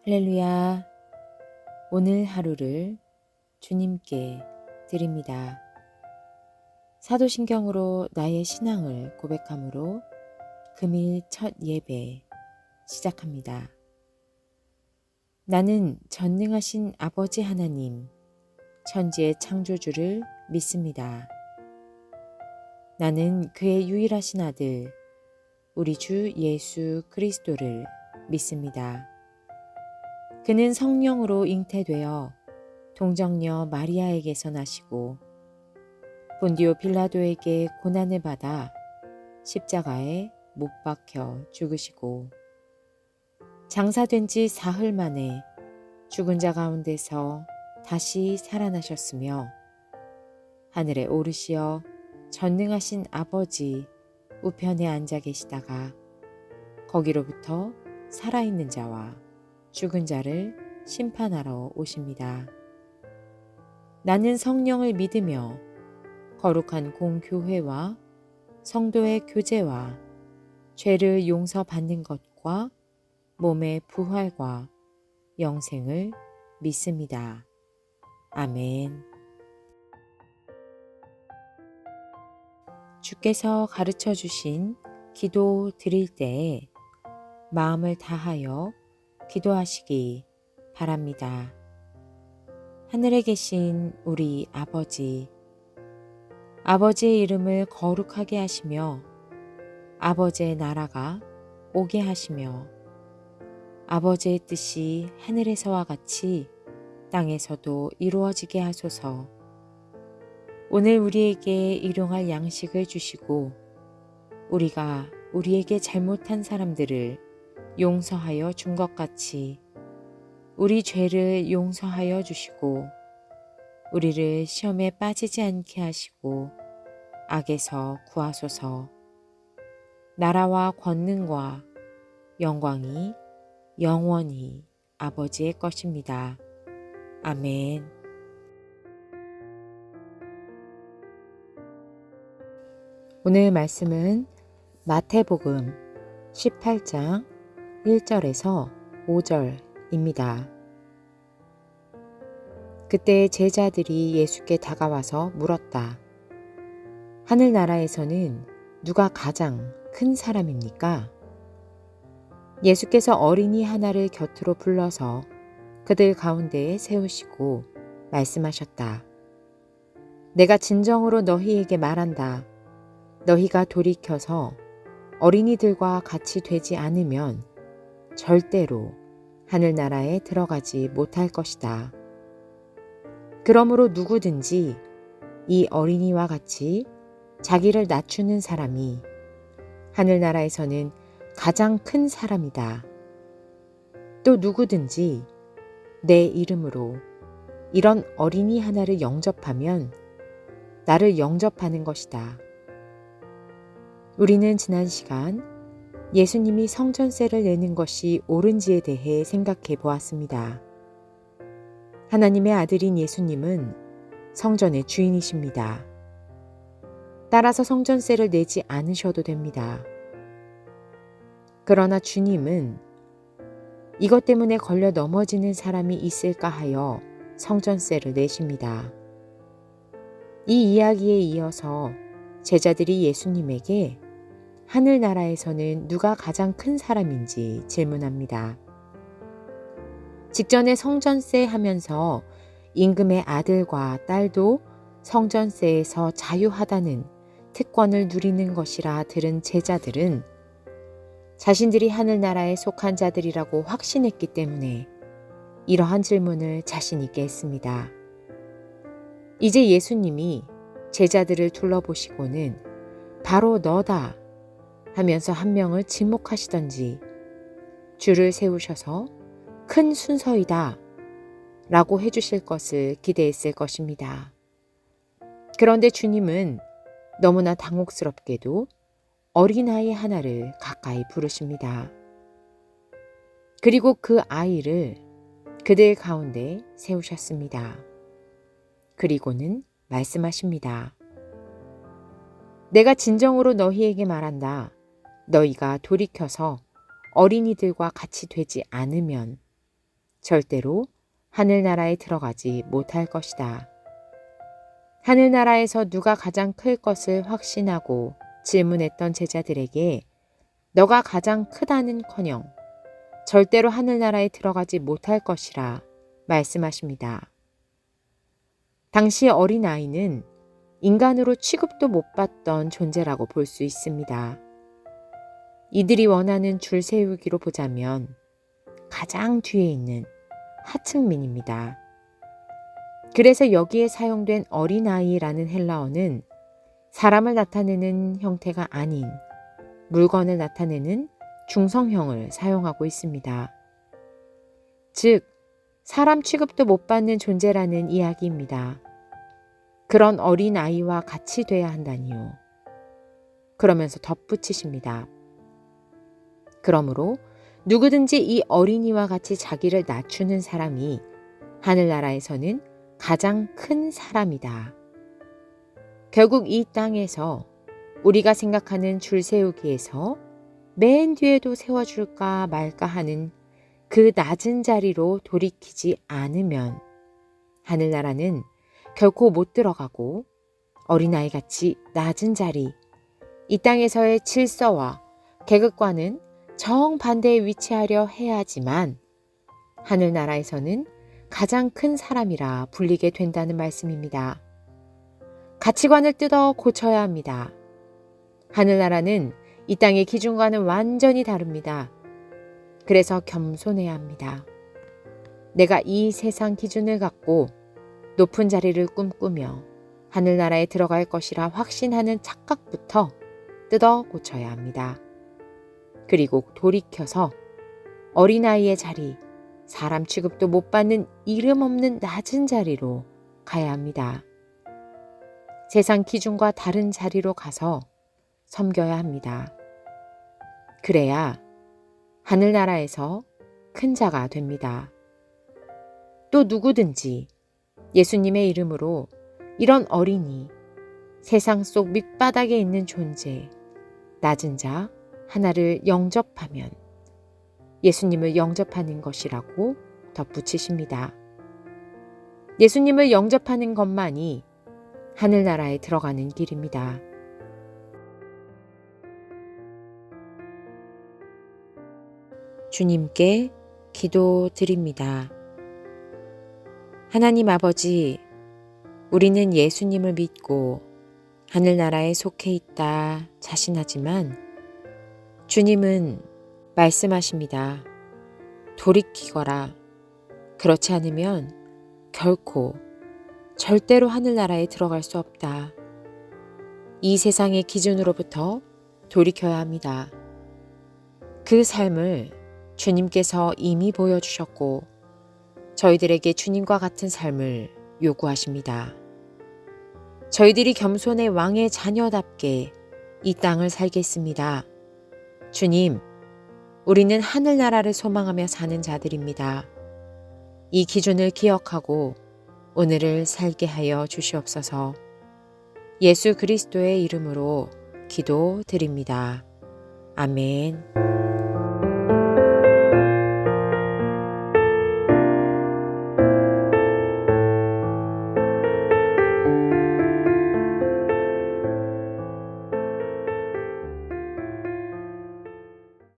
할렐루야. 오늘 하루를 주님께 드립니다. 사도신경으로 나의 신앙을 고백함으로 금일 첫 예배 시작합니다. 나는 전능하신 아버지 하나님, 천지의 창조주를 믿습니다. 나는 그의 유일하신 아들, 우리 주 예수 그리스도를 믿습니다. 그는 성령으로 잉태되어 동정녀 마리아에게서 나시고 본디오 빌라도에게 고난을 받아 십자가에 못 박혀 죽으시고 장사된 지 사흘 만에 죽은 자 가운데서 다시 살아나셨으며 하늘에 오르시어 전능하신 아버지 우편에 앉아 계시다가 거기로부터 살아있는 자와 죽은 자를 심판하러 오십니다. 나는 성령을 믿으며 거룩한 공교회와 성도의 교제와 죄를 용서받는 것과 몸의 부활과 영생을 믿습니다. 아멘. 주께서 가르쳐 주신 기도 드릴 때에 마음을 다하여 기도하시기 바랍니다. 하늘에 계신 우리 아버지, 아버지의 이름을 거룩하게 하시며 아버지의 나라가 오게 하시며 아버지의 뜻이 하늘에서와 같이 땅에서도 이루어지게 하소서. 오늘 우리에게 일용할 양식을 주시고 우리가 우리에게 잘못한 사람들을 용서하여 준 것 같이 우리 죄를 용서하여 주시고 우리를 시험에 빠지지 않게 하시고 악에서 구하소서. 나라와 권능과 영광이 영원히 아버지의 것입니다. 아멘. 오늘 말씀은 마태복음 18장 1절에서 5절입니다. 그때 제자들이 예수께 다가와서 물었다. 하늘나라에서는 누가 가장 큰 사람입니까? 예수께서 어린이 하나를 곁으로 불러서 그들 가운데에 세우시고 말씀하셨다. 내가 진정으로 너희에게 말한다. 너희가 돌이켜서 어린이들과 같이 되지 않으면 절대로 하늘나라에 들어가지 못할 것이다. 그러므로 누구든지 이 어린이와 같이 자기를 낮추는 사람이 하늘나라에서는 가장 큰 사람이다. 또 누구든지 내 이름으로 이런 어린이 하나를 영접하면 나를 영접하는 것이다. 우리는 지난 시간 예수님이 성전세를 내는 것이 옳은지에 대해 생각해 보았습니다. 하나님의 아들인 예수님은 성전의 주인이십니다. 따라서 성전세를 내지 않으셔도 됩니다. 그러나 주님은 이것 때문에 걸려 넘어지는 사람이 있을까 하여 성전세를 내십니다. 이 이야기에 이어서 제자들이 예수님에게 하늘나라에서는 누가 가장 큰 사람인지 질문합니다. 직전에 성전세 하면서 임금의 아들과 딸도 성전세에서 자유하다는 특권을 누리는 것이라 들은 제자들은 자신들이 하늘나라에 속한 자들이라고 확신했기 때문에 이러한 질문을 자신 있게 했습니다. 이제 예수님이 제자들을 둘러보시고는 바로 너다 하면서 한 명을 지목하시던지 줄을 세우셔서 큰 순서이다 라고 해주실 것을 기대했을 것입니다. 그런데 주님은 너무나 당혹스럽게도 어린아이 하나를 가까이 부르십니다. 그리고 그 아이를 그들 가운데 세우셨습니다. 그리고는 말씀하십니다. 내가 진정으로 너희에게 말한다. 너희가 돌이켜서 어린이들과 같이 되지 않으면 절대로 하늘나라에 들어가지 못할 것이다. 하늘나라에서 누가 가장 클 것을 확신하고 질문했던 제자들에게 너가 가장 크다는커녕 절대로 하늘나라에 들어가지 못할 것이라 말씀하십니다. 당시 어린아이는 인간으로 취급도 못 받던 존재라고 볼 수 있습니다. 이들이 원하는 줄 세우기로 보자면 가장 뒤에 있는 하층민입니다. 그래서 여기에 사용된 어린아이라는 헬라어는 사람을 나타내는 형태가 아닌 물건을 나타내는 중성형을 사용하고 있습니다. 즉, 사람 취급도 못 받는 존재라는 이야기입니다. 그런 어린아이와 같이 돼야 한다니요. 그러면서 덧붙이십니다. 그러므로 누구든지 이 어린이와 같이 자기를 낮추는 사람이 하늘나라에서는 가장 큰 사람이다. 결국 이 땅에서 우리가 생각하는 줄 세우기에서 맨 뒤에도 세워줄까 말까 하는 그 낮은 자리로 돌이키지 않으면 하늘나라는 결코 못 들어가고 어린아이같이 낮은 자리, 이 땅에서의 질서와 계급과는 정반대에 위치하려 해야지만 하늘나라에서는 가장 큰 사람이라 불리게 된다는 말씀입니다. 가치관을 뜯어 고쳐야 합니다. 하늘나라는 이 땅의 기준과는 완전히 다릅니다. 그래서 겸손해야 합니다. 내가 이 세상 기준을 갖고 높은 자리를 꿈꾸며 하늘나라에 들어갈 것이라 확신하는 착각부터 뜯어 고쳐야 합니다. 그리고 돌이켜서 어린아이의 자리, 사람 취급도 못 받는 이름 없는 낮은 자리로 가야 합니다. 세상 기준과 다른 자리로 가서 섬겨야 합니다. 그래야 하늘나라에서 큰 자가 됩니다. 또 누구든지 예수님의 이름으로 이런 어린이, 세상 속 밑바닥에 있는 존재, 낮은 자 하나를 영접하면 예수님을 영접하는 것이라고 덧붙이십니다. 예수님을 영접하는 것만이 하늘나라에 들어가는 길입니다. 주님께 기도드립니다. 하나님 아버지, 우리는 예수님을 믿고 하늘나라에 속해 있다 자신하지만 주님은 말씀하십니다. 돌이키거라. 그렇지 않으면 결코 절대로 하늘나라에 들어갈 수 없다. 이 세상의 기준으로부터 돌이켜야 합니다. 그 삶을 주님께서 이미 보여주셨고 저희들에게 주님과 같은 삶을 요구하십니다. 저희들이 겸손의 왕의 자녀답게 이 땅을 살겠습니다. 주님, 우리는 하늘나라를 소망하며 사는 자들입니다. 이 기준을 기억하고 오늘을 살게 하여 주시옵소서. 예수 그리스도의 이름으로 기도드립니다. 아멘.